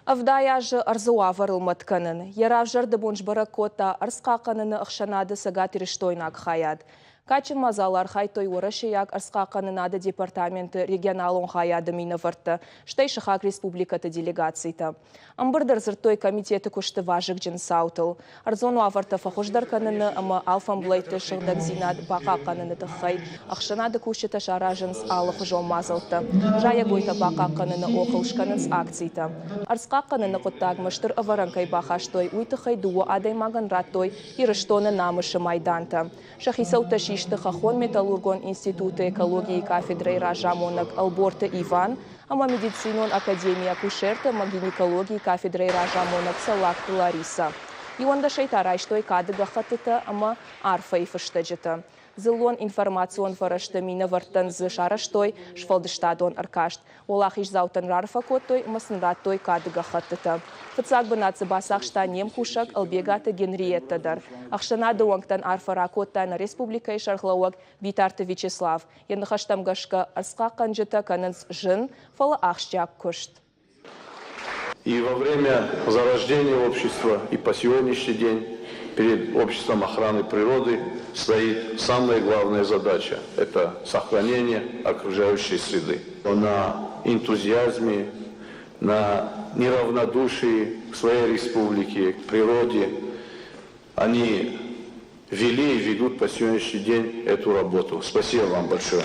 Авдаяж арзуа варылматканын. Яравжар дебонжбара кота арскақаныны ақшанады сагат ириштойнак хаяд. Качын мазалар хайтой уырашияк арскақанынады департаменты регионалон хаяды мина варты. Штай шахак республикаты делегацийта. Амбырдар зыртой комитеты кушты важык жын саутыл. Арзону аварта фахождар каныны ама алфамблайты шырдак зинад бақа каныны тахай. Ақшанады кушыта шаражынс алых жол мазалты. Жая гойта бақа каныны оқылшканынс акцийта. Арскақаныны құттаг мұштыр аваранкай бақаштой уйтыхай дуы адаймаган раттой ирыштоны намышы майданта. Шахисаута шишты хахон металлургон институты экологии кафедры Ражамонок Алборта Иван, ама медицинон академия кушерта магинекологии кафедры Ражамонок Салакты Лариса. И он дошейтарай, что и кадыга хатыта, ама арфа и фаштаджита. Зылон информацион фарашта мина вартан зы шараштой шфалдыштадон аркашт. Олах иш заутан рарфа коттой масынраттой кадыга хатыта. Фыцак бынатсы басақ штанем хушак албегаты Генриеттадар. Ахшанады уаңтан арфара коттан республика и шархлауак Витарты Вячеслав. Янахаштамгашка арска канжыта канынс жын фала ахшчак кушт. И во время зарождения общества и по сегодняшний день перед обществом охраны природы стоит самая главная задача – это сохранение окружающей среды. На энтузиазме, на неравнодушии к своей республике, к природе они вели и ведут по сегодняшний день эту работу. Спасибо вам большое.